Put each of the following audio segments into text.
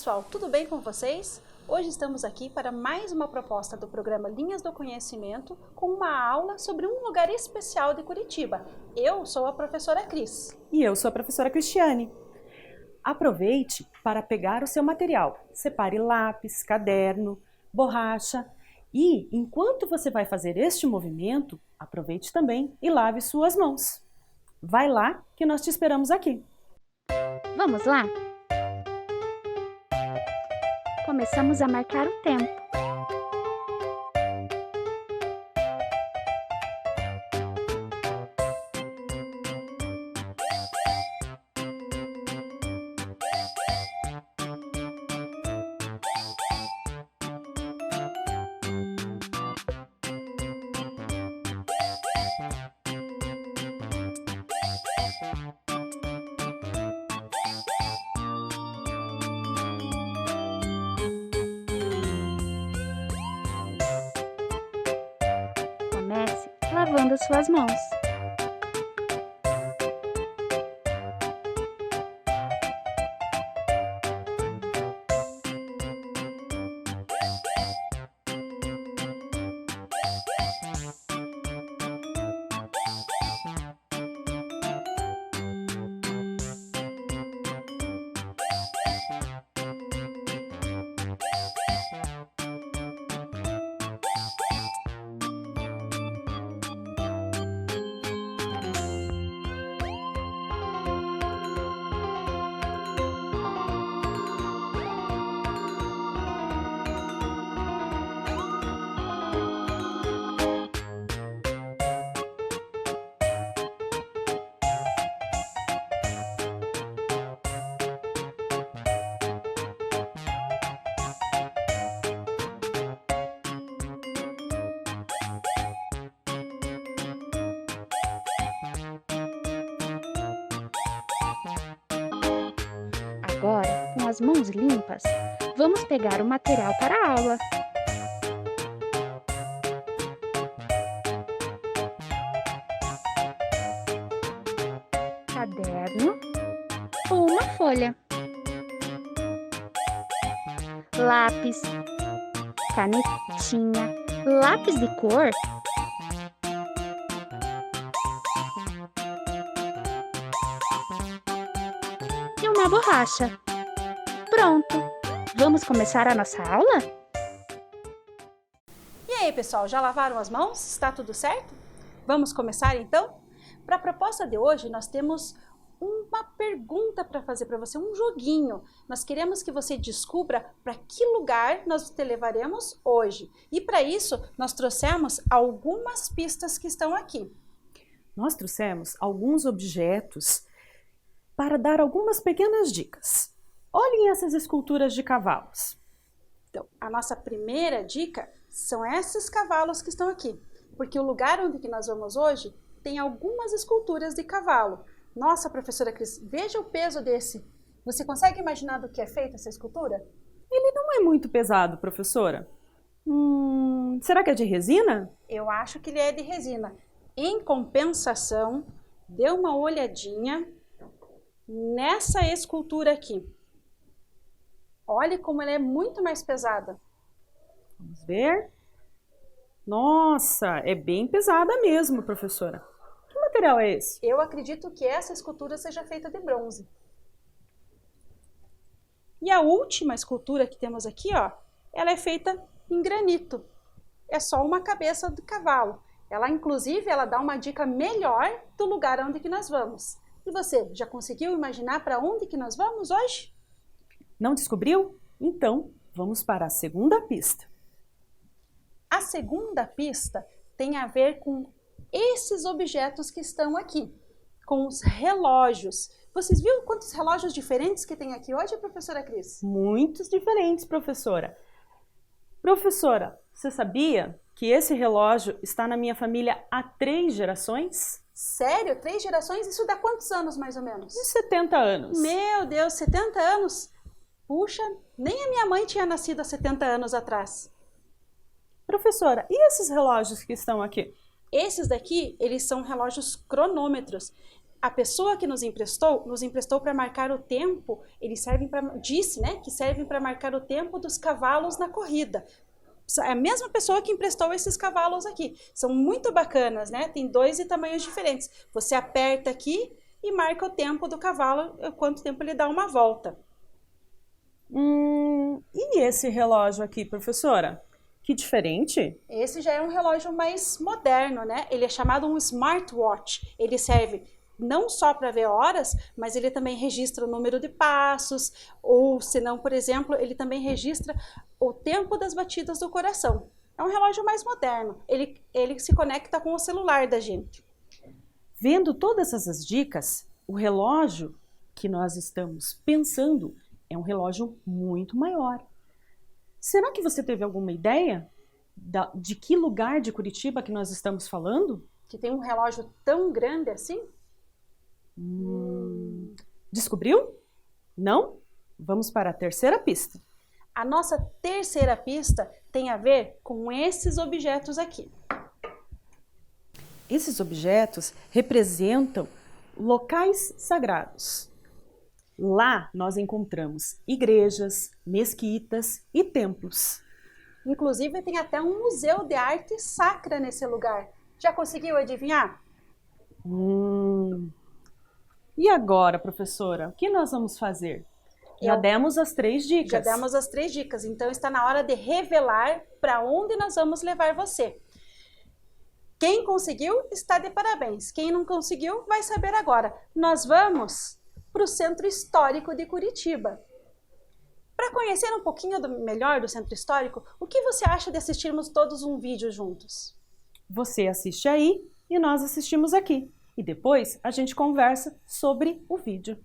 pessoal, tudo bem com vocês? Hoje estamos aqui para mais uma proposta do programa Linhas do Conhecimento com uma aula sobre um lugar especial de Curitiba. Eu sou a professora Cris. E eu sou a professora Cristiane. Aproveite para pegar o seu material. Separe lápis, caderno, borracha e, enquanto você vai fazer este movimento, aproveite também e lave suas mãos. Vai lá que nós te esperamos aqui. Vamos lá? Começamos a marcar o tempo. Comece lavando suas mãos. Agora, com as mãos limpas, vamos pegar o material para a aula. Caderno ou uma folha. Lápis, canetinha, lápis de cor. E uma borracha. Pronto! Vamos começar a nossa aula? E aí, pessoal, já lavaram as mãos? Está tudo certo? Vamos começar então? Para a proposta de hoje, nós temos uma pergunta para fazer para você, um joguinho. Nós queremos que você descubra para que lugar nós te levaremos hoje. E para isso, nós trouxemos algumas pistas que estão aqui. Nós trouxemos alguns objetos para dar algumas pequenas dicas. Olhem essas esculturas de cavalos. Então, a nossa primeira dica são esses cavalos que estão aqui, porque o lugar onde que nós vamos hoje tem algumas esculturas de cavalo. Nossa, professora Cris, veja o peso desse. Você consegue imaginar do que é feita essa escultura? Ele não é muito pesado, professora. Será que é de resina? Eu acho que ele é de resina. Em compensação, dê uma olhadinha nessa escultura aqui. Olhe como ela é muito mais pesada. Vamos ver. Nossa, é bem pesada mesmo, professora. Que material é esse? Eu acredito que essa escultura seja feita de bronze. E a última escultura que temos aqui, ó, ela é feita em granito. É só uma cabeça de cavalo. Ela, inclusive, ela dá uma dica melhor do lugar onde que nós vamos. E você, já conseguiu imaginar para onde que nós vamos hoje? Não descobriu? Então, vamos para a segunda pista. A segunda pista tem a ver com esses objetos que estão aqui, com os relógios. Vocês viram quantos relógios diferentes que tem aqui hoje, professora Cris? Muitos diferentes, professora. Professora, você sabia que esse relógio está na minha família há 3 gerações? Sério? 3 gerações? Isso dá quantos anos, mais ou menos? De 70 anos. Meu Deus, 70 anos? Puxa, nem a minha mãe tinha nascido há 70 anos atrás. Professora, e esses relógios que estão aqui? Esses daqui, eles são relógios cronômetros. A pessoa que nos emprestou para marcar o tempo, eles servem disse, né, que servem para marcar o tempo dos cavalos na corrida. É a mesma pessoa que emprestou esses cavalos aqui. São muito bacanas, né? Tem 2 de tamanhos diferentes. Você aperta aqui e marca o tempo do cavalo, quanto tempo ele dá uma volta. E esse relógio aqui, professora? Que diferente. Esse já é um relógio mais moderno, né? Ele é chamado um smartwatch. Ele serve não só para ver horas, mas ele também registra o número de passos, ou se não, por exemplo, ele também registra o tempo das batidas do coração. É um relógio mais moderno. Ele se conecta com o celular da gente. Vendo todas essas dicas, o relógio que nós estamos pensando é um relógio muito maior. Será que você teve alguma ideia de que lugar de Curitiba que nós estamos falando? Que tem um relógio tão grande assim? Descobriu? Não? Vamos para a terceira pista. A nossa terceira pista tem a ver com esses objetos aqui. Esses objetos representam locais sagrados. Lá nós encontramos igrejas, mesquitas e templos. Inclusive tem até um museu de arte sacra nesse lugar. Já conseguiu adivinhar? E agora, professora, o que nós vamos fazer? Já demos as 3 dicas. Já demos as 3 dicas, então está na hora de revelar para onde nós vamos levar você. Quem conseguiu está de parabéns. Quem não conseguiu vai saber agora. Nós vamos para o Centro Histórico de Curitiba. Para conhecer um pouquinho melhor do Centro Histórico, o que você acha de assistirmos todos um vídeo juntos? Você assiste aí e nós assistimos aqui. E depois a gente conversa sobre o vídeo.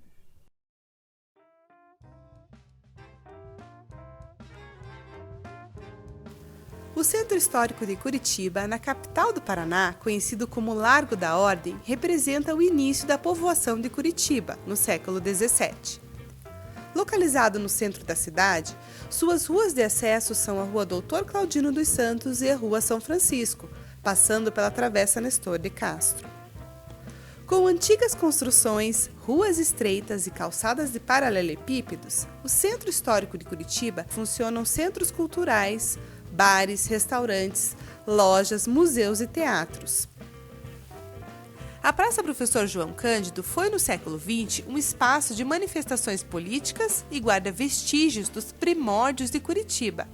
O Centro Histórico de Curitiba, na capital do Paraná, conhecido como Largo da Ordem, representa o início da povoação de Curitiba, no século XVII. Localizado no centro da cidade, suas ruas de acesso são a Rua Doutor Claudino dos Santos e a Rua São Francisco, passando pela Travessa Nestor de Castro. Com antigas construções, ruas estreitas e calçadas de paralelepípedos, o Centro Histórico de Curitiba funcionam centros culturais, bares, restaurantes, lojas, museus e teatros. A Praça Professor João Cândido foi, no século XX, um espaço de manifestações políticas e guarda vestígios dos primórdios de Curitiba.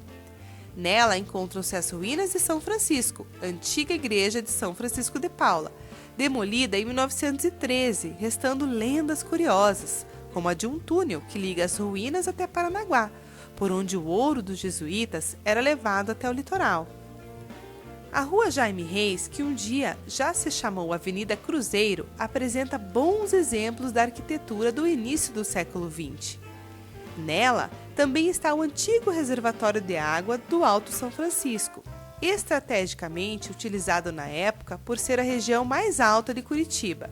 Nela encontram-se as ruínas de São Francisco, antiga igreja de São Francisco de Paula, demolida em 1913, restando lendas curiosas, como a de um túnel que liga as ruínas até Paranaguá, por onde o ouro dos jesuítas era levado até o litoral. A Rua Jaime Reis, que um dia já se chamou Avenida Cruzeiro, apresenta bons exemplos da arquitetura do início do século XX. Nela também está o antigo reservatório de água do Alto São Francisco, estrategicamente utilizado na época por ser a região mais alta de Curitiba.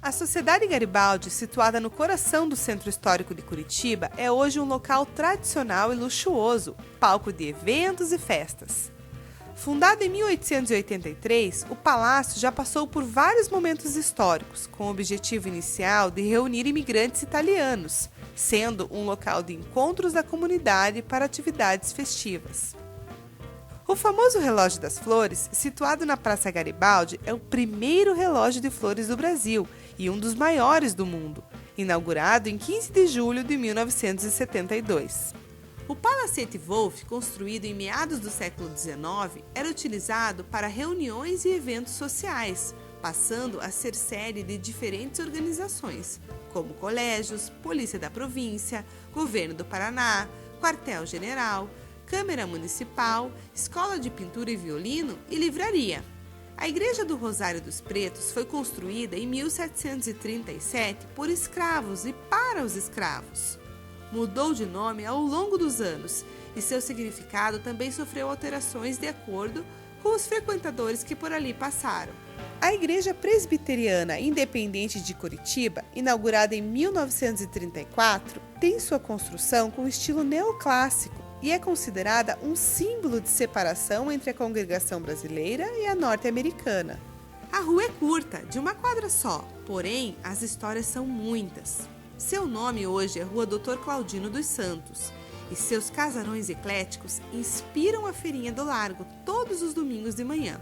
A Sociedade Garibaldi, situada no coração do Centro Histórico de Curitiba, é hoje um local tradicional e luxuoso, palco de eventos e festas. Fundado em 1883, o palácio já passou por vários momentos históricos, com o objetivo inicial de reunir imigrantes italianos, sendo um local de encontros da comunidade para atividades festivas. O famoso relógio das flores, situado na Praça Garibaldi, é o primeiro relógio de flores do Brasil e um dos maiores do mundo, inaugurado em 15 de julho de 1972. O Palacete Wolff, construído em meados do século XIX, era utilizado para reuniões e eventos sociais, passando a ser sede de diferentes organizações, como colégios, Polícia da Província, Governo do Paraná, Quartel-General, Câmara Municipal, Escola de Pintura e Violino e livraria. A Igreja do Rosário dos Pretos foi construída em 1737 por escravos e para os escravos. Mudou de nome ao longo dos anos e seu significado também sofreu alterações de acordo com os frequentadores que por ali passaram. A Igreja Presbiteriana Independente de Curitiba, inaugurada em 1934, tem sua construção com estilo neoclássico e é considerada um símbolo de separação entre a congregação brasileira e a norte-americana. A rua é curta, de uma quadra só, porém as histórias são muitas. Seu nome hoje é Rua Dr. Claudino dos Santos e seus casarões ecléticos inspiram a feirinha do Largo todos os domingos de manhã.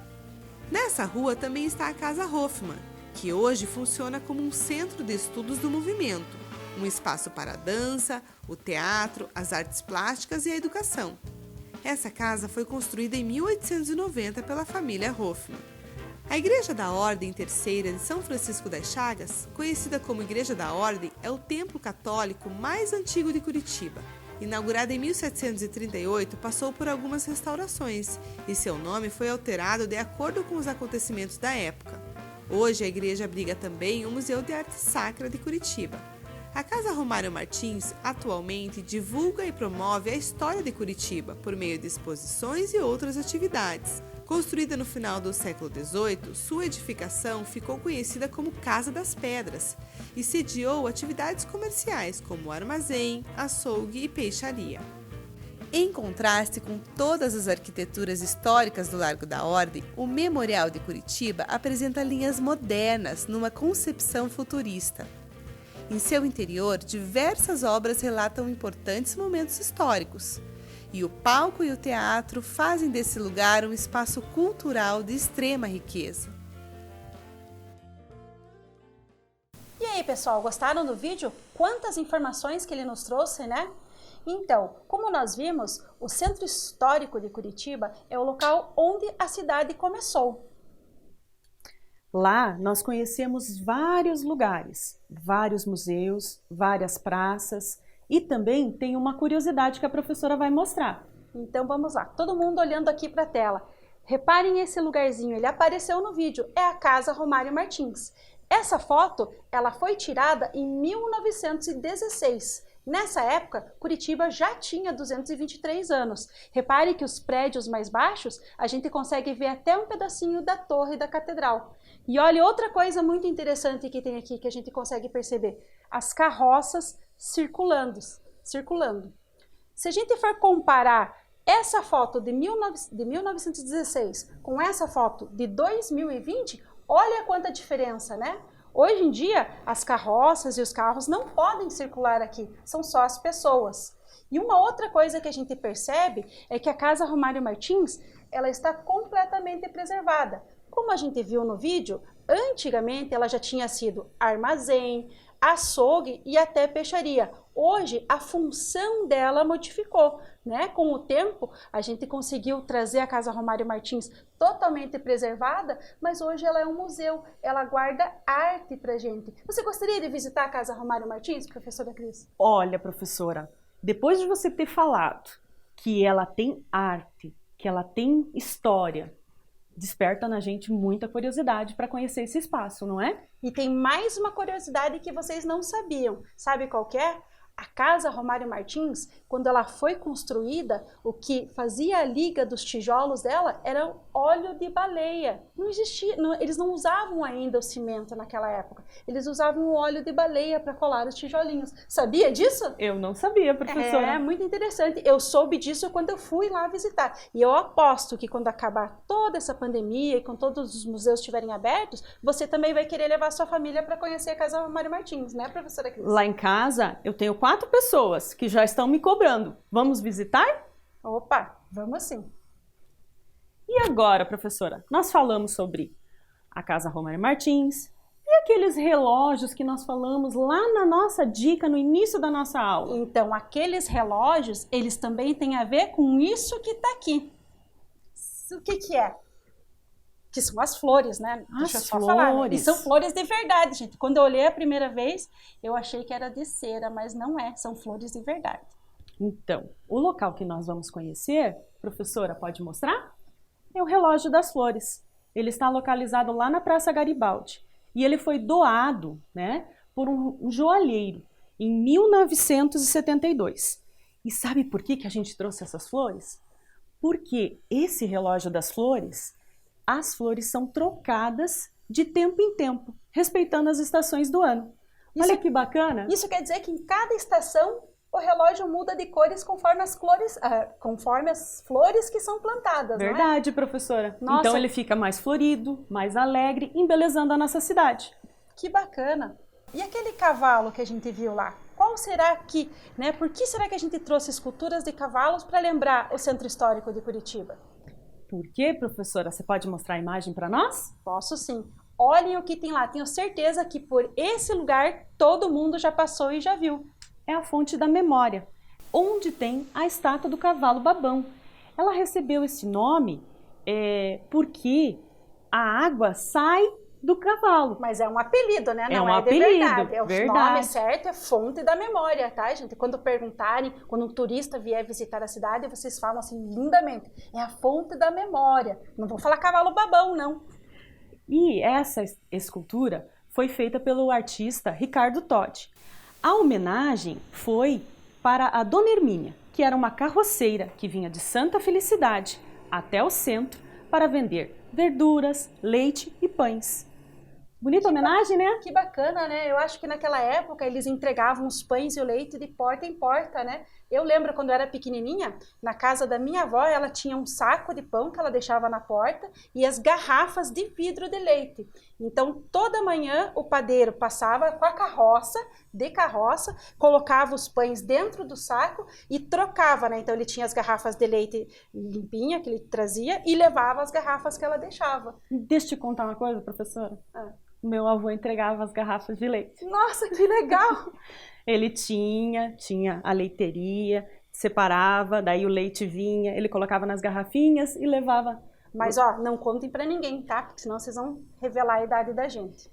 Nessa rua também está a Casa Hoffmann, que hoje funciona como um centro de estudos do movimento, um espaço para a dança, o teatro, as artes plásticas e a educação. Essa casa foi construída em 1890 pela família Hoffmann. A Igreja da Ordem Terceira de São Francisco das Chagas, conhecida como Igreja da Ordem, é o templo católico mais antigo de Curitiba. Inaugurada em 1738, passou por algumas restaurações e seu nome foi alterado de acordo com os acontecimentos da época. Hoje, a igreja abriga também o Museu de Arte Sacra de Curitiba. A Casa Romário Martins atualmente divulga e promove a história de Curitiba por meio de exposições e outras atividades. Construída no final do século XVIII, sua edificação ficou conhecida como Casa das Pedras e sediou atividades comerciais como armazém, açougue e peixaria. Em contraste com todas as arquiteturas históricas do Largo da Ordem, o Memorial de Curitiba apresenta linhas modernas numa concepção futurista. Em seu interior, diversas obras relatam importantes momentos históricos. E o palco e o teatro fazem desse lugar um espaço cultural de extrema riqueza. E aí, pessoal, gostaram do vídeo? Quantas informações que ele nos trouxe, né? Então, como nós vimos, o Centro Histórico de Curitiba é o local onde a cidade começou. Lá nós conhecemos vários lugares, vários museus, várias praças e também tem uma curiosidade que a professora vai mostrar. Então vamos lá, todo mundo olhando aqui para a tela. Reparem esse lugarzinho, ele apareceu no vídeo, é a Casa Romário Martins. Essa foto, ela foi tirada em 1916. Nessa época, Curitiba já tinha 223 anos. Repare que os prédios mais baixos, a gente consegue ver até um pedacinho da torre da catedral. E olha outra coisa muito interessante que tem aqui, que a gente consegue perceber. As carroças circulando. Se a gente for comparar essa foto de 1916 com essa foto de 2020, olha quanta diferença, né? Hoje em dia, as carroças e os carros não podem circular aqui, são só as pessoas. E uma outra coisa que a gente percebe é que a Casa Romário Martins, ela está completamente preservada. Como a gente viu no vídeo, antigamente ela já tinha sido armazém, açougue e até peixaria. Hoje, a função dela modificou, né? Com o tempo, a gente conseguiu trazer a Casa Romário Martins totalmente preservada, mas hoje ela é um museu, ela guarda arte pra gente. Você gostaria de visitar a Casa Romário Martins, professora Cris? Olha, professora, depois de você ter falado que ela tem arte, que ela tem história, desperta na gente muita curiosidade para conhecer esse espaço, não é? E tem mais uma curiosidade que vocês não sabiam. Sabe qual que é? A Casa Romário Martins, quando ela foi construída, o que fazia a liga dos tijolos dela era óleo de baleia. Não existia, eles não usavam ainda o cimento naquela época. Eles usavam o óleo de baleia para colar os tijolinhos. Sabia disso? Eu não sabia, professora. É muito interessante. Eu soube disso quando eu fui lá visitar. E eu aposto que quando acabar toda essa pandemia e quando todos os museus estiverem abertos, você também vai querer levar sua família para conhecer a Casa Romário Martins, né, professora Cris? Lá em casa, eu tenho 4 pessoas que já estão me cobrando. Vamos visitar? Opa, vamos sim. E agora, professora, nós falamos sobre a Casa Romário Martins e aqueles relógios que nós falamos lá na nossa dica, no início da nossa aula. Então, aqueles relógios, eles também têm a ver com isso que está aqui. O que que é? Que são as flores, né? Deixa eu só falar, né? E são flores de verdade, gente. Quando eu olhei a primeira vez, eu achei que era de cera, mas não é, são flores de verdade. Então, o local que nós vamos conhecer, professora, pode mostrar? É o Relógio das Flores. Ele está localizado lá na Praça Garibaldi. E ele foi doado, né, por um joalheiro em 1972. E sabe por que a gente trouxe essas flores? Porque esse Relógio das Flores, as flores são trocadas de tempo em tempo, respeitando as estações do ano. Olha que bacana! Isso quer dizer que em cada estação o relógio muda de cores conforme conforme as flores que são plantadas, Verdade, professora. Nossa. Então ele fica mais florido, mais alegre, embelezando a nossa cidade. Que bacana! E aquele cavalo que a gente viu lá? Qual será que, né? Por que será que a gente trouxe esculturas de cavalos para lembrar o Centro Histórico de Curitiba? Por quê, professora? Você pode mostrar a imagem para nós? Posso sim. Olhem o que tem lá. Tenho certeza que por esse lugar todo mundo já passou e já viu. É a fonte da memória, onde tem a estátua do cavalo babão. Ela recebeu esse nome porque a água sai do cavalo. Mas é um apelido, né? Não um é apelido, de verdade. O verdade. nome certo é fonte da memória, tá, gente? Quando perguntarem, quando um turista vier visitar a cidade, vocês falam assim lindamente. É a fonte da memória. Não vou falar cavalo babão, não. E essa escultura foi feita pelo artista Ricardo Todi. A homenagem foi para a Dona Hermínia, que era uma carroceira que vinha de Santa Felicidade até o centro para vender verduras, leite e pães. Bonita homenagem, né? Que bacana, né? Eu acho que naquela época eles entregavam os pães e o leite de porta em porta, né? Eu lembro quando eu era pequenininha, na casa da minha avó, ela tinha um saco de pão que ela deixava na porta e as garrafas de vidro de leite. Então, toda manhã o padeiro passava com a carroça, colocava os pães dentro do saco e trocava, né? Então, ele tinha as garrafas de leite limpinha que ele trazia e levava as garrafas que ela deixava. Deixa eu te contar uma coisa, professora. Meu avô entregava as garrafas de leite. Nossa, que legal! Ele tinha a leiteria, separava, daí o leite vinha, ele colocava nas garrafinhas e levava. Mas, ó, não contem pra ninguém, tá? Porque senão vocês vão revelar a idade da gente.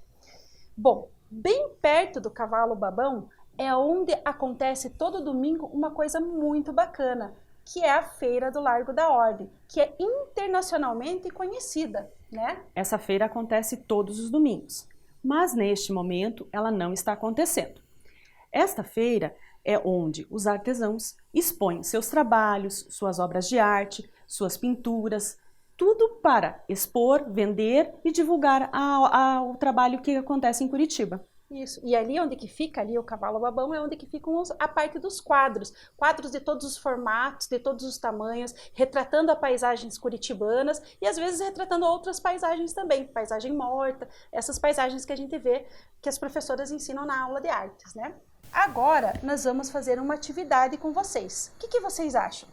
Bom, bem perto do Cavalo Babão é onde acontece todo domingo uma coisa muito bacana, que é a Feira do Largo da Ordem, que é internacionalmente conhecida, né? Essa feira acontece todos os domingos, mas neste momento ela não está acontecendo. Esta feira é onde os artesãos expõem seus trabalhos, suas obras de arte, suas pinturas, tudo para expor, vender e divulgar o trabalho que acontece em Curitiba. Isso. E ali onde que fica ali o Cavalo Babão é onde que ficam a parte dos quadros. Quadros de todos os formatos, de todos os tamanhos, retratando as paisagens curitibanas e às vezes retratando outras paisagens também. Paisagem morta, essas paisagens que a gente vê que as professoras ensinam na aula de artes, né? Agora nós vamos fazer uma atividade com vocês. O que vocês acham?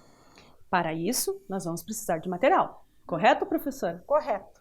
Para isso, nós vamos precisar de material. Correto, professora? Correto.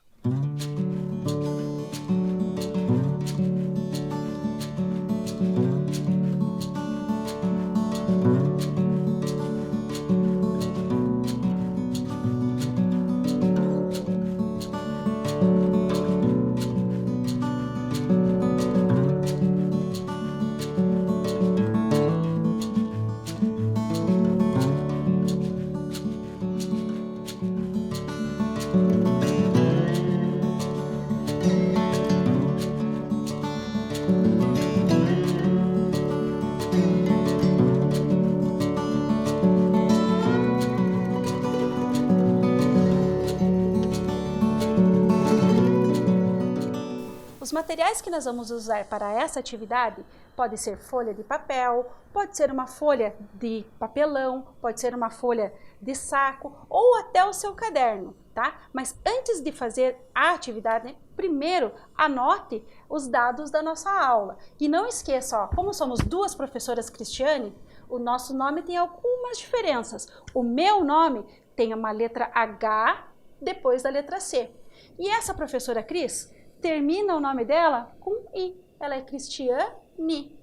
Os materiais que nós vamos usar para essa atividade pode ser folha de papel, pode ser uma folha de papelão, pode ser uma folha de saco ou até o seu caderno, tá? Mas antes de fazer a atividade, primeiro anote os dados da nossa aula. E não esqueça, ó, como somos duas professoras Cristiane, o nosso nome tem algumas diferenças. O meu nome tem uma letra H depois da letra C. E essa professora Cris termina o nome dela com I. Ela é Cristiane.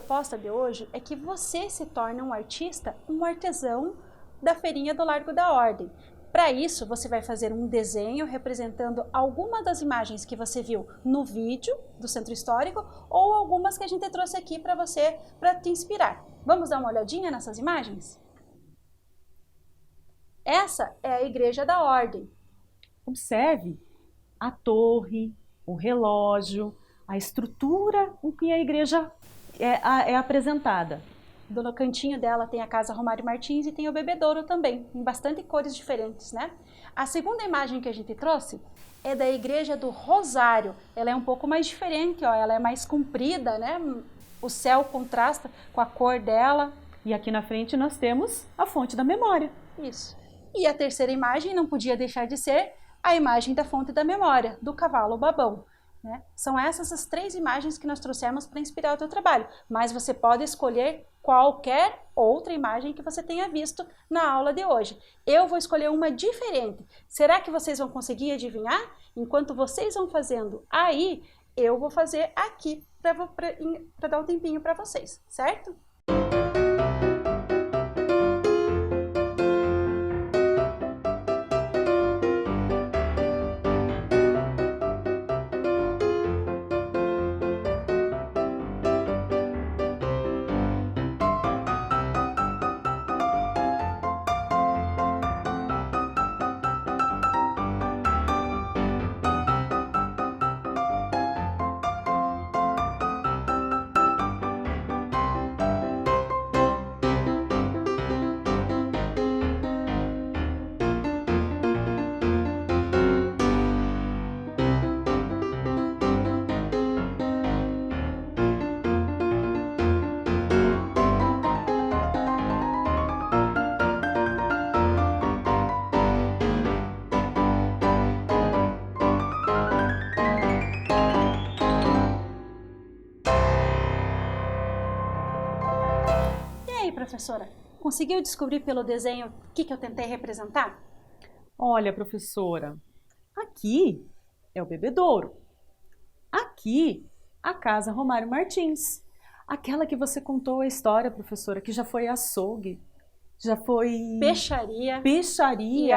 proposta de hoje é que você se torne um artista, um artesão da feirinha do Largo da Ordem. Para isso, você vai fazer um desenho representando alguma das imagens que você viu no vídeo do Centro Histórico ou algumas que a gente trouxe aqui para você, para te inspirar. Vamos dar uma olhadinha nessas imagens? Essa é a Igreja da Ordem. Observe a torre, o relógio, a estrutura com que a igreja é apresentada. No cantinho dela tem a Casa Romário Martins e tem o bebedouro também, em bastante cores diferentes, né? A segunda imagem que a gente trouxe é da Igreja do Rosário. Ela é um pouco mais diferente, ó, ela é mais comprida, né? O céu contrasta com a cor dela. E aqui na frente nós temos a fonte da memória. Isso. E a terceira imagem não podia deixar de ser a imagem da fonte da memória, do cavalo babão. Né? São essas as 3 imagens que nós trouxemos para inspirar o teu trabalho, mas você pode escolher qualquer outra imagem que você tenha visto na aula de hoje. Eu vou escolher uma diferente. Será que vocês vão conseguir adivinhar? Enquanto vocês vão fazendo aí, eu vou fazer aqui para dar um tempinho para vocês, certo? Professora, conseguiu descobrir pelo desenho o que eu tentei representar? Olha, professora, aqui é o bebedouro. Aqui, a Casa Romário Martins. Aquela que você contou a história, professora, que já foi açougue, já foi... Peixaria. Peixaria.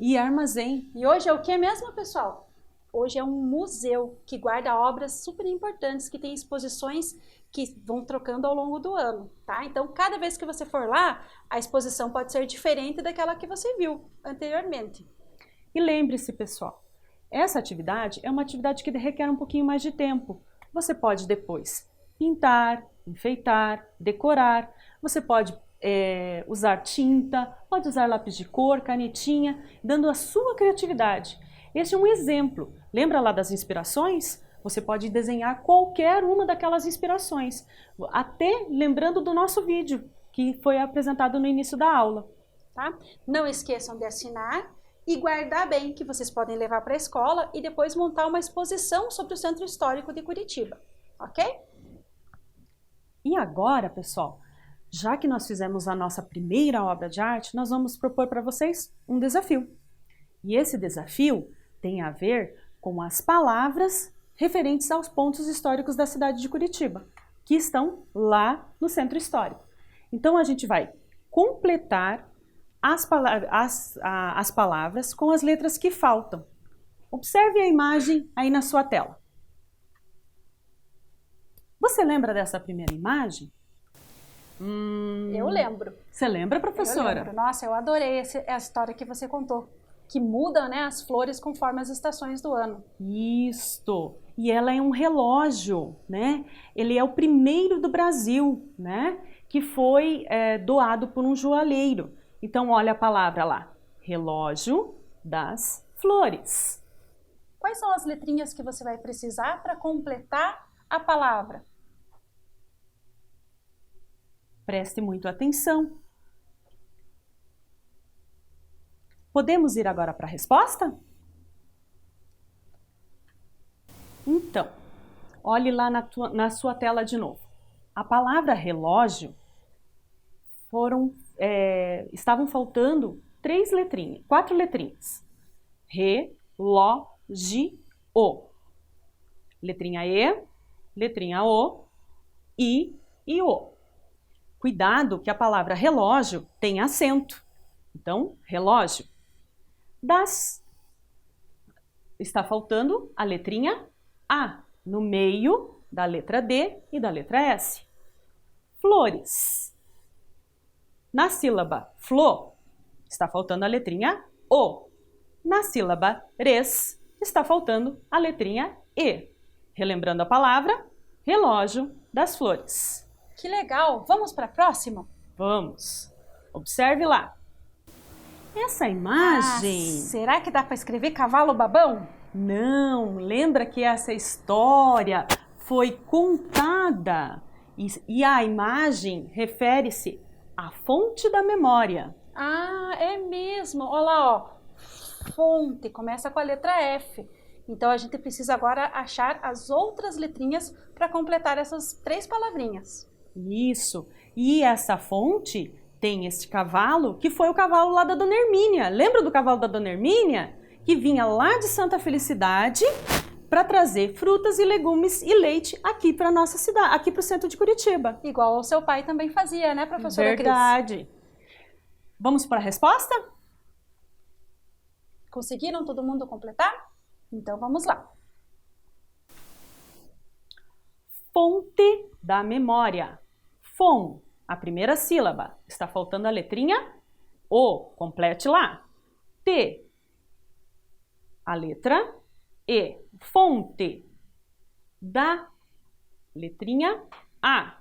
E armazém. E hoje é o que mesmo, pessoal? Hoje é um museu que guarda obras super importantes, que tem exposições que vão trocando ao longo do ano, tá? Então, cada vez que você for lá, a exposição pode ser diferente daquela que você viu anteriormente. E lembre-se, pessoal, essa atividade é uma atividade que requer um pouquinho mais de tempo. Você pode depois pintar, enfeitar, decorar, você pode usar tinta, pode usar lápis de cor, canetinha, dando a sua criatividade. Este é um exemplo. Lembra lá das inspirações? Você pode desenhar qualquer uma daquelas inspirações, até lembrando do nosso vídeo, que foi apresentado no início da aula. Tá? Não esqueçam de assinar e guardar bem, que vocês podem levar para a escola e depois montar uma exposição sobre o Centro Histórico de Curitiba, ok? E agora, pessoal, já que nós fizemos a nossa primeira obra de arte, nós vamos propor para vocês um desafio. E esse desafio tem a ver com as palavras referentes aos pontos históricos da cidade de Curitiba, que estão lá no Centro Histórico. Então, a gente vai completar as palavras com as letras que faltam. Observe a imagem aí na sua tela. Você lembra dessa primeira imagem? Eu lembro. Você lembra, professora? Eu lembro. Nossa, eu adorei a história que você contou. Que muda, né, as flores conforme as estações do ano. Isto! E ela é um relógio, né? Ele é o primeiro do Brasil, né? Que foi doado por um joalheiro. Então, olha a palavra lá. Relógio das flores. Quais são as letrinhas que você vai precisar para completar a palavra? Preste muito atenção. Podemos ir agora para a resposta? Então, olhe lá na sua tela de novo. A palavra relógio estavam faltando 4 letrinhas. Re-lo-gi-o. Letrinha E, letrinha O, I e O. Cuidado que a palavra relógio tem acento. Então, relógio. Das. Está faltando a letrinha A no meio da letra D e da letra S. Flores. Na sílaba flo, está faltando a letrinha O. Na sílaba res, está faltando a letrinha E. Relembrando a palavra, relógio das flores. Que legal! Vamos para a próxima? Vamos. Observe lá. Essa imagem... será que dá para escrever cavalo babão? Não, lembra que essa história foi contada e a imagem refere-se à fonte da memória. Ah, é mesmo. Olha lá, ó. Fonte, começa com a letra F. Então, a gente precisa agora achar as outras letrinhas para completar essas 3 palavrinhas. Isso. E essa fonte tem este cavalo, que foi o cavalo lá da Dona Hermínia. Lembra do cavalo da Dona Hermínia? Que vinha lá de Santa Felicidade para trazer frutas e legumes e leite aqui para nossa cidade, aqui para o centro de Curitiba. Igual o seu pai também fazia, né, professora Cris? Verdade. Vamos para a resposta? Conseguiram todo mundo completar? Então vamos lá. Fonte da memória. Fom, a primeira sílaba. Está faltando a letrinha O. Complete lá. T, a letra E. Fonte. Da, letrinha A.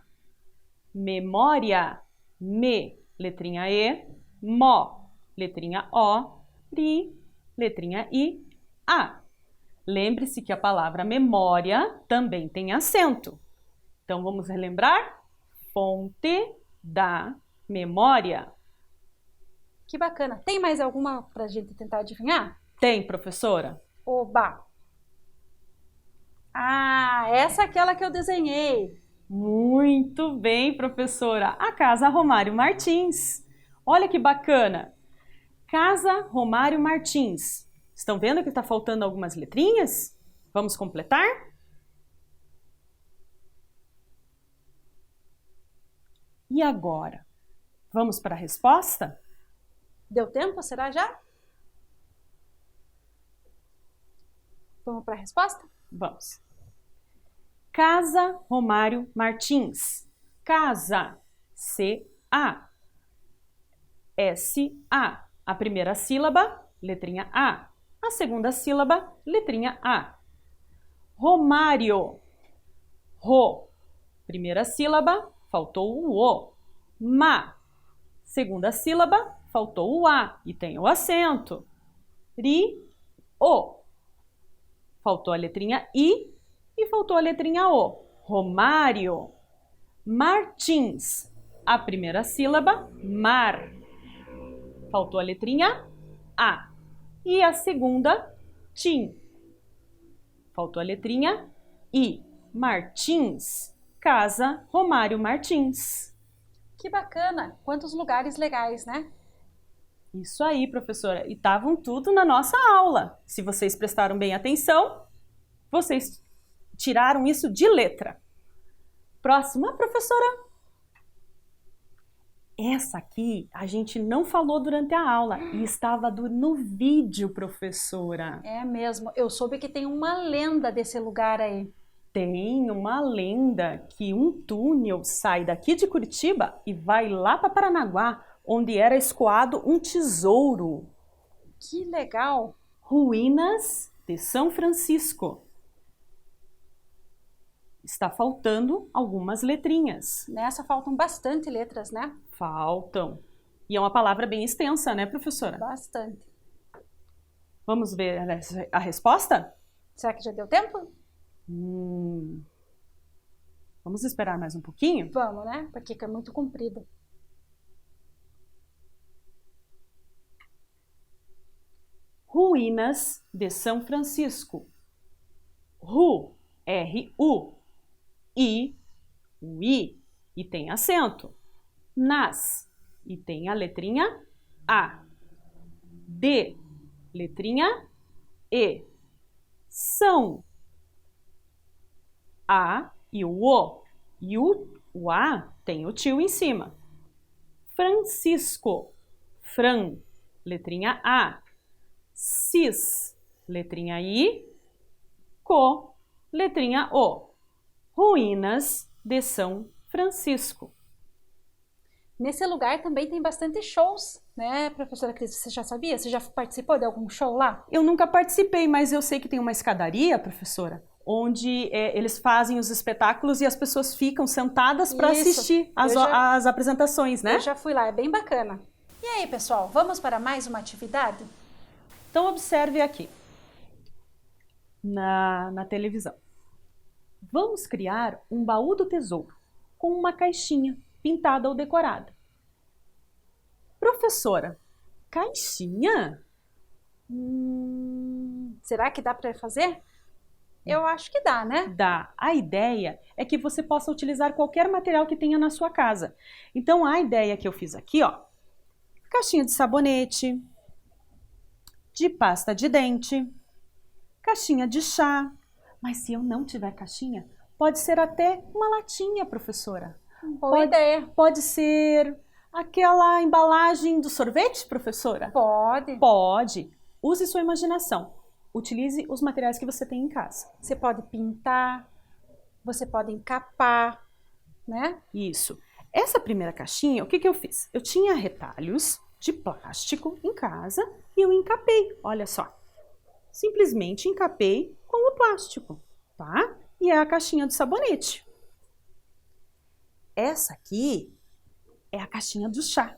Memória. Me, letrinha E. Mo, letrinha O. Ri, letrinha I. A. Lembre-se que a palavra memória também tem acento. Então, vamos relembrar? Fonte da memória. Que bacana. Tem mais alguma para a gente tentar adivinhar? Tem, professora? Oba! Ah, essa é aquela que eu desenhei. Muito bem, professora. A Casa Romário Martins. Olha que bacana. Casa Romário Martins. Estão vendo que está faltando algumas letrinhas? Vamos completar? E agora? Vamos para a resposta? Deu tempo? Será já? Vamos para a resposta? Vamos. Casa Romário Martins. Casa. C-A. S-A. A primeira sílaba, letrinha A. A segunda sílaba, letrinha A. Romário. Ro. Primeira sílaba, faltou o O. Ma. Segunda sílaba, faltou o A e tem o acento. Ri. O. Faltou a letrinha I e faltou a letrinha O. Romário. Martins. A primeira sílaba, mar. Faltou a letrinha A. E a segunda, tim. Faltou a letrinha I. Martins. Casa Romário Martins. Que bacana! Quantos lugares legais, né? Isso aí, professora. E estavam tudo na nossa aula. Se vocês prestaram bem atenção, vocês tiraram isso de letra. Próxima, professora. Essa aqui a gente não falou durante a aula e estava no vídeo, professora. É mesmo. Eu soube que tem uma lenda desse lugar aí. Tem uma lenda que um túnel sai daqui de Curitiba e vai lá para Paranaguá, onde era escoado um tesouro. Que legal! Ruínas de São Francisco. Está faltando algumas letrinhas. Nessa faltam bastante letras, né? Faltam. E é uma palavra bem extensa, né, professora? Bastante. Vamos ver a resposta? Será que já deu tempo? Vamos esperar mais um pouquinho? Vamos, né? Porque é muito comprido. Ruínas de São Francisco. Ru, R-U. I, o I, e tem acento. Nas, e tem a letrinha A. D, letrinha E. São, A e o O. E o A tem o tio em cima. Francisco. Fran, letrinha A. Cis, letrinha I. Co, letrinha O. Ruínas de São Francisco. Nesse lugar também tem bastante shows, né, professora Cris? Você já sabia? Você já participou de algum show lá? Eu nunca participei, mas eu sei que tem uma escadaria, professora, onde eles fazem os espetáculos e as pessoas ficam sentadas para Isso. assistir as apresentações, né? Eu já fui lá, é bem bacana. E aí, pessoal, vamos para mais uma atividade? Então, observe aqui, na televisão. Vamos criar um baú do tesouro com uma caixinha pintada ou decorada. Professora, caixinha? Será que dá para fazer? Eu acho que dá, né? Dá. A ideia é que você possa utilizar qualquer material que tenha na sua casa. Então, a ideia que eu fiz aqui, ó, caixinha de sabonete, de pasta de dente, caixinha de chá. Mas se eu não tiver caixinha, pode ser até uma latinha, professora. Boa ideia. Pode ser aquela embalagem do sorvete, professora? Pode. Pode. Use sua imaginação. Utilize os materiais que você tem em casa. Você pode pintar, você pode encapar, né? Isso. Essa primeira caixinha, o que que eu fiz? Eu tinha retalhos de plástico em casa e eu encapei, olha só. Simplesmente encapei com o plástico, tá? E é a caixinha do sabonete. Essa aqui é a caixinha do chá.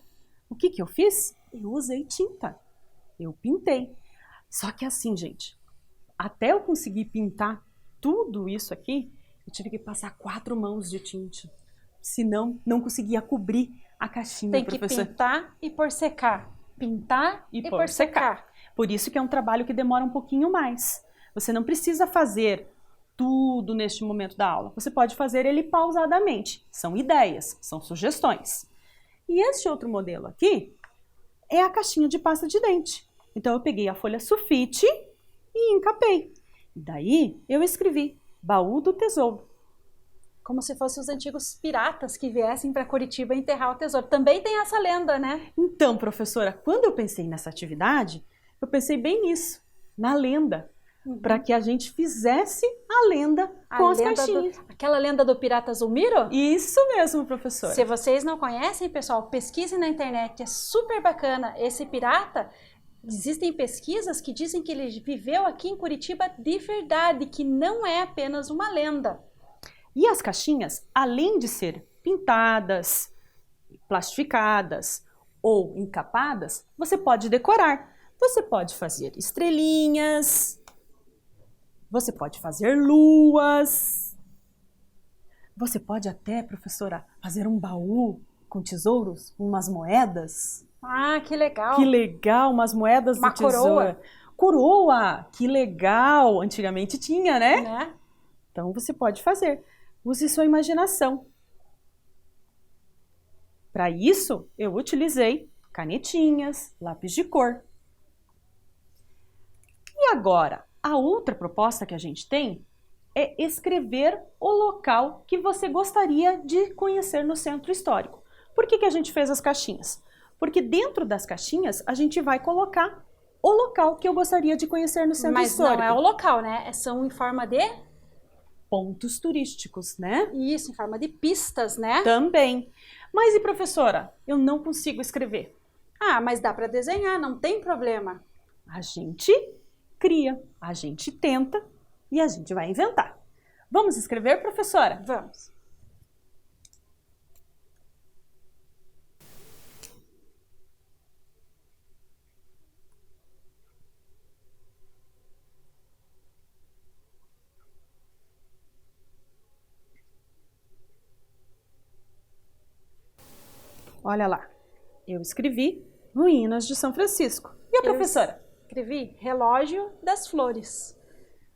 O que que eu fiz? Eu usei tinta. Eu pintei. Só que assim, gente, até eu conseguir pintar tudo isso aqui, eu tive que passar 4 mãos de tinta. Senão, não conseguia cobrir a caixinha, Tem que professora. pintar e pôr secar. Pintar e pôr secar. Por isso que é um trabalho que demora um pouquinho mais. Você não precisa fazer tudo neste momento da aula. Você pode fazer ele pausadamente. São ideias, são sugestões. E este outro modelo aqui é a caixinha de pasta de dente. Então, eu peguei a folha sulfite e encapei. E daí, eu escrevi Baú do Tesouro. Como se fossem os antigos piratas que viessem para Curitiba enterrar o tesouro. Também tem essa lenda, né? Então, professora, quando eu pensei nessa atividade, eu pensei bem nisso, na lenda, para que a gente fizesse a lenda com as caixinhas. Aquela lenda do pirata Zulmiro? Isso mesmo, professora. Se vocês não conhecem, pessoal, pesquisem na internet, é super bacana. Esse pirata, existem pesquisas que dizem que ele viveu aqui em Curitiba de verdade, que não é apenas uma lenda. E as caixinhas, além de ser pintadas, plastificadas ou encapadas, você pode decorar. Você pode fazer estrelinhas, você pode fazer luas, você pode até, professora, fazer um baú com tesouros, umas moedas. Ah, que legal! Que legal, umas moedas Uma do tesouro. coroa. Coroa, que legal! Antigamente tinha, Né? Então você pode fazer. Use sua imaginação. Para isso, eu utilizei canetinhas, lápis de cor. E agora, a outra proposta que a gente tem é escrever o local que você gostaria de conhecer no centro histórico. Por que que a gente fez as caixinhas? Porque dentro das caixinhas a gente vai colocar o local que eu gostaria de conhecer no centro histórico. Mas não é o local, né? São em forma de... Pontos turísticos, né? Isso, em forma de pistas, né? Também. Mas e professora, eu não consigo escrever. Ah, mas dá para desenhar, não tem problema. A gente cria, a gente tenta e a gente vai inventar. Vamos escrever, professora? Vamos. Olha lá, eu escrevi Ruínas de São Francisco. E a professora? Escrevi Relógio das Flores.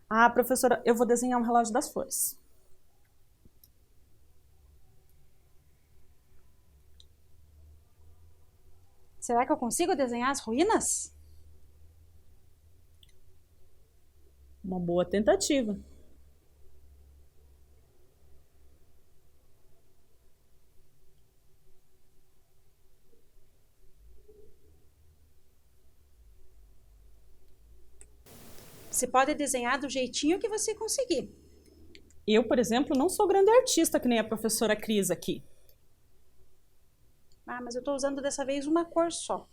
Ah, professora, eu vou desenhar um relógio das flores. Será que eu consigo desenhar as ruínas? Uma boa tentativa. Você pode desenhar do jeitinho que você conseguir. Eu, por exemplo, não sou grande artista que nem a professora Cris aqui. Ah, mas eu estou usando dessa vez uma cor só.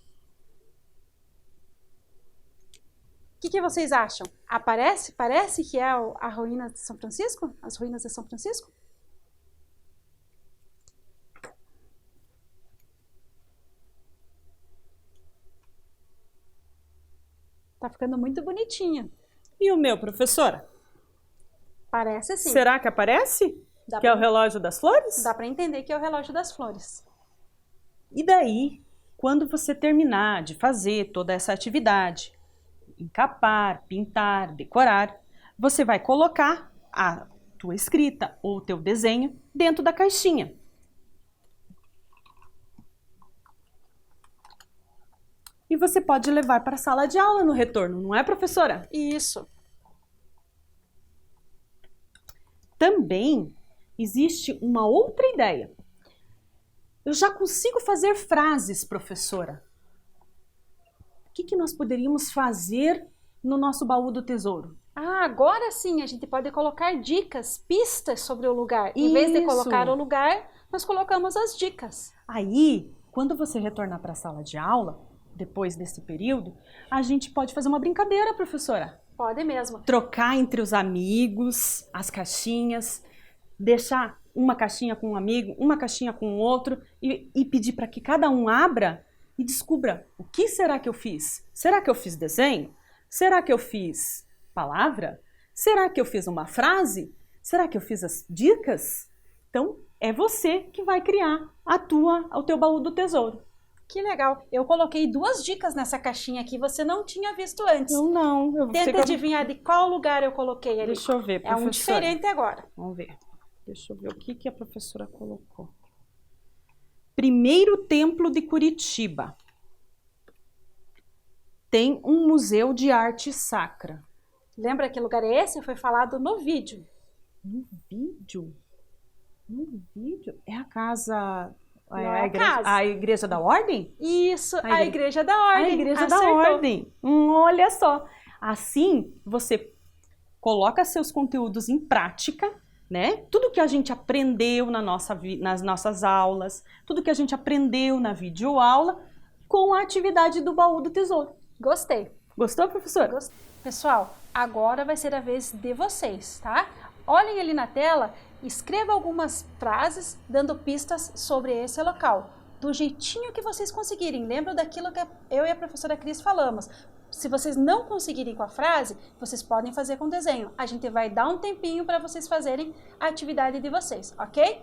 O que vocês acham? Parece que é a ruína de São Francisco? As ruínas de São Francisco? Tá ficando muito bonitinho. E o meu, professora? Parece sim. Será que aparece? Que é o relógio das flores? Dá para entender que é o relógio das flores. E daí, quando você terminar de fazer toda essa atividade, encapar, pintar, decorar, você vai colocar a tua escrita ou o teu desenho dentro da caixinha. E você pode levar para a sala de aula no retorno, não é, professora? Isso. Também existe uma outra ideia. Eu já consigo fazer frases, professora. O que nós poderíamos fazer no nosso baú do tesouro? Ah, agora sim a gente pode colocar dicas, pistas sobre o lugar. Em vez de colocar o lugar, nós colocamos as dicas. Aí, quando você retornar para a sala de aula, depois desse período, a gente pode fazer uma brincadeira, professora. Pode mesmo. Trocar entre os amigos as caixinhas, deixar uma caixinha com um amigo, uma caixinha com o outro e pedir para que cada um abra e descubra o que será que eu fiz. Será que eu fiz desenho? Será que eu fiz palavra? Será que eu fiz uma frase? Será que eu fiz as dicas? Então, é você que vai criar o teu baú do tesouro. Que legal. Eu coloquei 2 dicas nessa caixinha aqui, você não tinha visto antes. Não. Tenta adivinhar de qual lugar eu coloquei ali. Deixa eu ver, professora. É um diferente agora. Vamos ver. Deixa eu ver o que a professora colocou. Primeiro templo de Curitiba. Tem um museu de arte sacra. Lembra que lugar é esse? Foi falado no vídeo. No vídeo? No vídeo? É a casa... A igreja da Ordem? Isso, a igreja da Ordem. A igreja Acertou. da Ordem. Olha só. Assim, você coloca seus conteúdos em prática, né? Tudo que a gente aprendeu nas nossas aulas, tudo que a gente aprendeu na videoaula, com a atividade do baú do tesouro. Gostei. Gostou, professora? Gostei. Pessoal, agora vai ser a vez de vocês, tá? Olhem ali na tela, escreva algumas frases dando pistas sobre esse local, do jeitinho que vocês conseguirem. Lembra daquilo que eu e a professora Cris falamos. Se vocês não conseguirem com a frase, vocês podem fazer com desenho. A gente vai dar um tempinho para vocês fazerem a atividade de vocês, ok?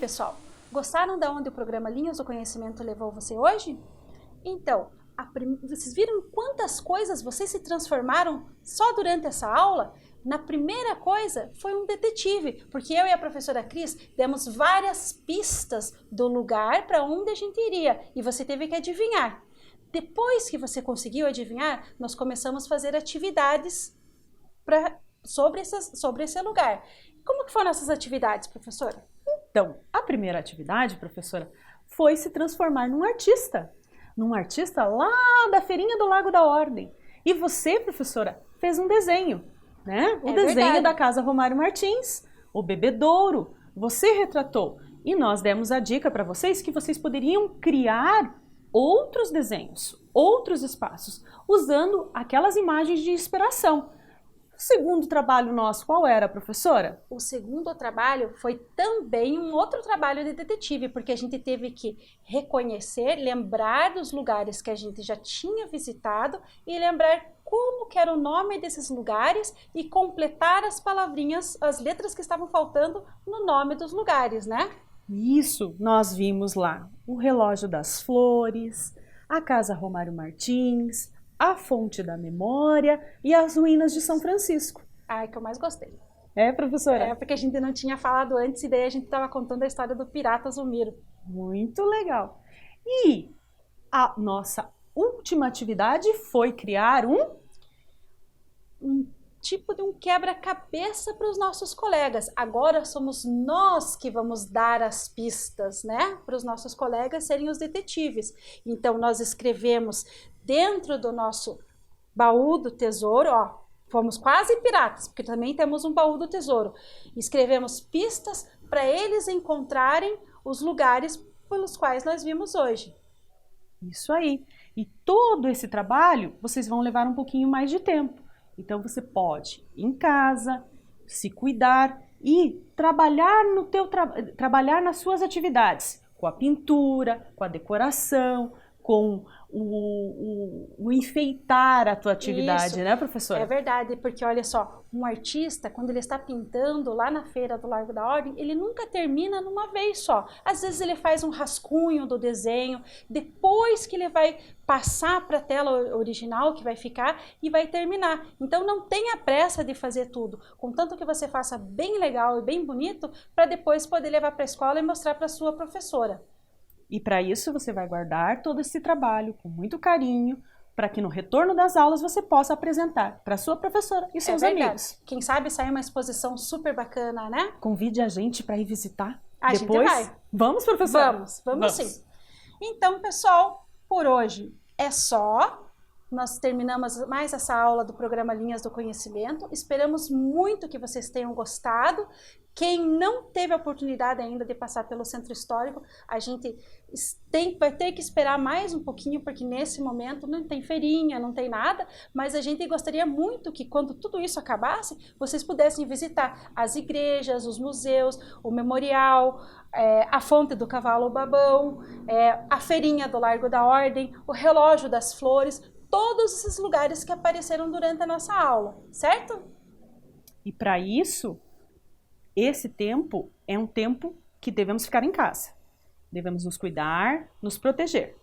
pessoal, gostaram de onde o programa Linhas do Conhecimento levou você hoje? Então, vocês viram quantas coisas vocês se transformaram só durante essa aula? Na primeira coisa foi um detetive, porque eu e a professora Cris demos várias pistas do lugar para onde a gente iria e você teve que adivinhar. Depois que você conseguiu adivinhar, nós começamos a fazer atividades sobre esse lugar. Como que foram essas atividades, professora? Então, a primeira atividade, professora, foi se transformar num artista lá da feirinha do Largo da Ordem. E você, professora, fez um desenho, né? O desenho verdade. da Casa Romário Martins, o bebedouro, você retratou. E nós demos a dica para vocês que vocês poderiam criar outros desenhos, outros espaços, usando aquelas imagens de inspiração. O segundo trabalho nosso, qual era, professora? O segundo trabalho foi também um outro trabalho de detetive, porque a gente teve que reconhecer, lembrar dos lugares que a gente já tinha visitado e lembrar como que era o nome desses lugares e completar as palavrinhas, as letras que estavam faltando no nome dos lugares, né? Isso, nós vimos lá o Relógio das Flores, a Casa Romário Martins, a Fonte da Memória e as Ruínas de São Francisco. Ai, que eu mais gostei. É, professora? É, porque a gente não tinha falado antes e daí a gente estava contando a história do pirata Zumiro. Muito legal. E a nossa última atividade foi criar um tipo de um quebra-cabeça para os nossos colegas. Agora somos nós que vamos dar as pistas, né? Para os nossos colegas serem os detetives. Então, nós escrevemos dentro do nosso baú do tesouro, ó, fomos quase piratas, porque também temos um baú do tesouro. Escrevemos pistas para eles encontrarem os lugares pelos quais nós vimos hoje. Isso aí. E todo esse trabalho, vocês vão levar um pouquinho mais de tempo. Então, você pode ir em casa, se cuidar e trabalhar nas suas atividades, com a pintura, com a decoração, com o enfeitar a tua atividade, Isso, né, professora? É verdade, porque olha só, um artista, quando ele está pintando lá na feira do Largo da Ordem, ele nunca termina numa vez só. Às vezes ele faz um rascunho do desenho, depois que ele vai passar para a tela original, que vai ficar, e vai terminar. Então não tenha pressa de fazer tudo, contanto que você faça bem legal e bem bonito, para depois poder levar para a escola e mostrar para a sua professora. E para isso você vai guardar todo esse trabalho com muito carinho, para que no retorno das aulas você possa apresentar para sua professora e seus amigos. Quem sabe sair uma exposição super bacana, né? Convide a gente para ir visitar. A depois. gente vai. Vamos, professora? Vamos sim. Então, pessoal, por hoje é só. Nós terminamos mais essa aula do programa Linhas do Conhecimento. Esperamos muito que vocês tenham gostado. Quem não teve a oportunidade ainda de passar pelo Centro Histórico, a gente vai ter que esperar mais um pouquinho, porque nesse momento não tem feirinha, não tem nada, mas a gente gostaria muito que quando tudo isso acabasse, vocês pudessem visitar as igrejas, os museus, o memorial, a Fonte do Cavalo Babão, a feirinha do Largo da Ordem, o Relógio das Flores, todos esses lugares que apareceram durante a nossa aula, certo? E para isso, esse tempo é um tempo que devemos ficar em casa. Devemos nos cuidar, nos proteger.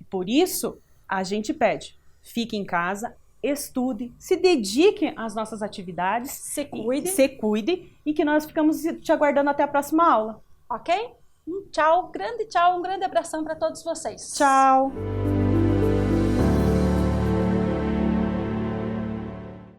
E por isso, a gente pede, fique em casa, estude, se dedique às nossas atividades. Se cuide e que nós ficamos te aguardando até a próxima aula. Ok? Um grande abração para todos vocês. Tchau!